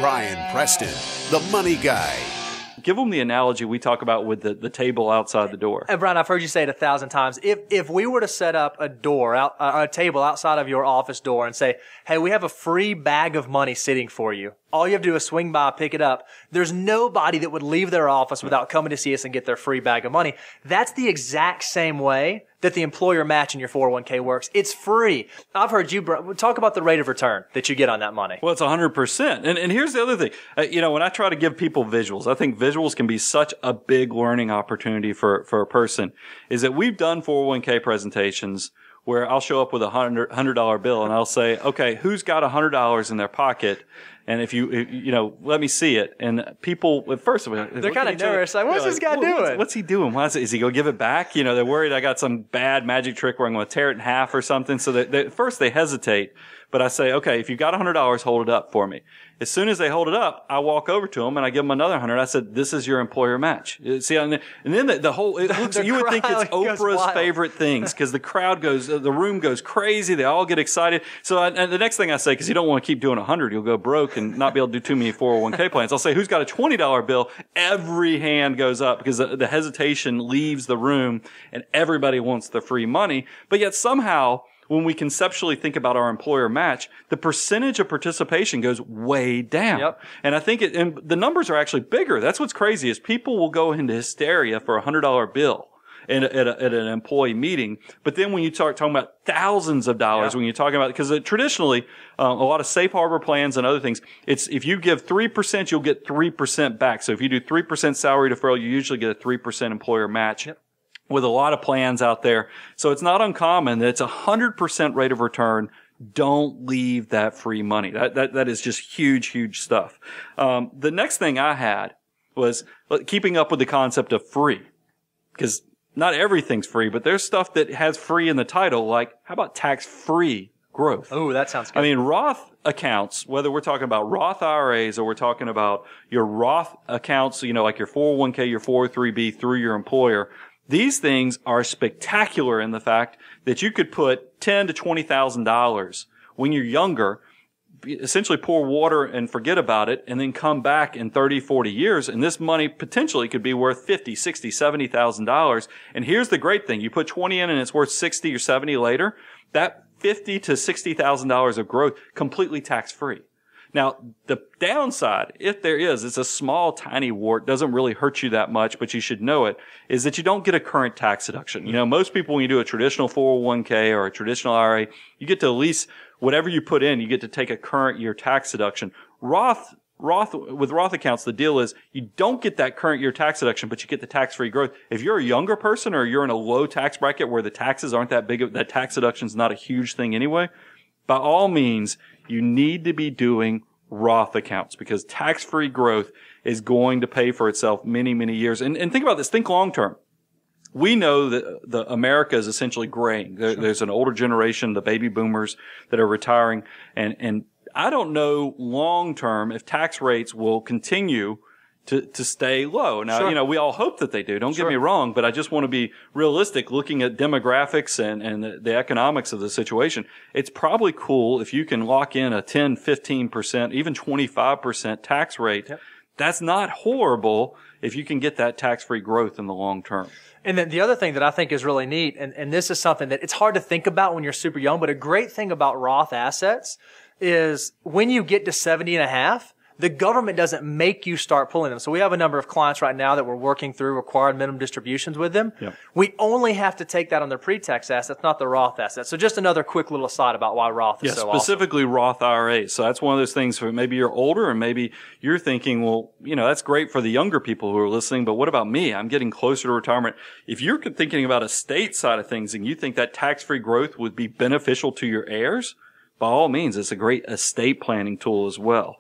Brian Preston, the money guy. Give them the analogy we talk about with the table outside the door. And Brian, I've heard you say it 1,000 times. If we were to set up a table outside of your office door and say, hey, we have a free bag of money sitting for you. All you have to do is swing by, pick it up. There's nobody that would leave their office without coming to see us and get their free bag of money. That's the exact same way that the employer match in your 401k works. It's free. I've heard you talk about the rate of return that you get on that money. Well, it's 100%. And here's the other thing. When I try to give people visuals, I think visuals can be such a big learning opportunity for a person, is that we've done 401k presentations where I'll show up with a $100 bill and I'll say, okay, who's got $100 in their pocket? And if you let me see it. And people, at first, they're kind of nervous. Like, what's this guy doing? What's he doing? Is he going to give it back? They're worried I got some bad magic trick where I'm going to tear it in half or something. So at first they hesitate. But I say, okay, if you got $100, hold it up for me. As soon as they hold it up, I walk over to them and I give them another 100. I said, this is your employer match. See, and then the whole, it looks, you would think it's Oprah's favorite things because the crowd the room goes crazy. They all get excited. So and the next thing I say, because you don't want to keep doing 100, you'll go broke and not be able to do too many 401k plans. I'll say, who's got a $20 bill? Every hand goes up because the hesitation leaves the room and everybody wants the free money. But yet somehow, when we conceptually think about our employer match, the percentage of participation goes way down. Yep. And I think and the numbers are actually bigger. That's what's crazy is people will go into hysteria for a $100 bill at an employee meeting. But then when you talking about thousands of dollars, when you're talking about, because traditionally, a lot of safe harbor plans and other things, it's if you give 3%, you'll get 3% back. So if you do 3% salary deferral, you usually get a 3% employer match. Yep. With a lot of plans out there. So it's not uncommon that it's 100% rate of return. Don't leave that free money. That is just huge, huge stuff. The next thing I had was keeping up with the concept of free. Because not everything's free, but there's stuff that has free in the title, like how about tax-free growth? Oh, that sounds good. I mean, Roth accounts, whether we're talking about Roth IRAs or we're talking about your Roth accounts, like your 401k, your 403b through your employer, these things are spectacular in the fact that you could put $10,000 to $20,000 when you're younger, essentially pour water and forget about it, and then come back in 30, 40 years, and this money potentially could be worth $50,000, $60,000, $70,000. And here's the great thing. You put 20 in and it's worth 60 or 70 later. That $50,000 to $60,000 of growth completely tax-free. Now, the downside, if there is, it's a small, tiny wart, doesn't really hurt you that much, but you should know it, is that you don't get a current tax deduction. Most people, when you do a traditional 401k or a traditional IRA, you get to at least whatever you put in, you get to take a current year tax deduction. With Roth accounts, the deal is you don't get that current year tax deduction, but you get the tax-free growth. If you're a younger person or you're in a low tax bracket where the taxes aren't that big, that tax deduction's not a huge thing anyway, by all means, you need to be doing Roth accounts because tax-free growth is going to pay for itself many, many years. And think about this. Think long term. We know that America is essentially graying. There's an older generation, the baby boomers that are retiring. And I don't know long term if tax rates will continue to stay low. Now, we all hope that they do. Don't get me wrong, but I just want to be realistic looking at demographics and the economics of the situation. It's probably cool if you can lock in a 10, 15%, even 25% tax rate. Yep. That's not horrible if you can get that tax-free growth in the long term. And then the other thing that I think is really neat, and this is something that it's hard to think about when you're super young, but a great thing about Roth assets is when you get to 70 and a half, the government doesn't make you start pulling them. So we have a number of clients right now that we're working through required minimum distributions with them. Yep. We only have to take that on their pre-tax assets, not the Roth assets. So just another quick little aside about why Roth is so specifically awesome. Roth IRAs. So that's one of those things for maybe you're older and maybe you're thinking, well, that's great for the younger people who are listening, but what about me? I'm getting closer to retirement. If you're thinking about estate side of things and you think that tax-free growth would be beneficial to your heirs, by all means, it's a great estate planning tool as well.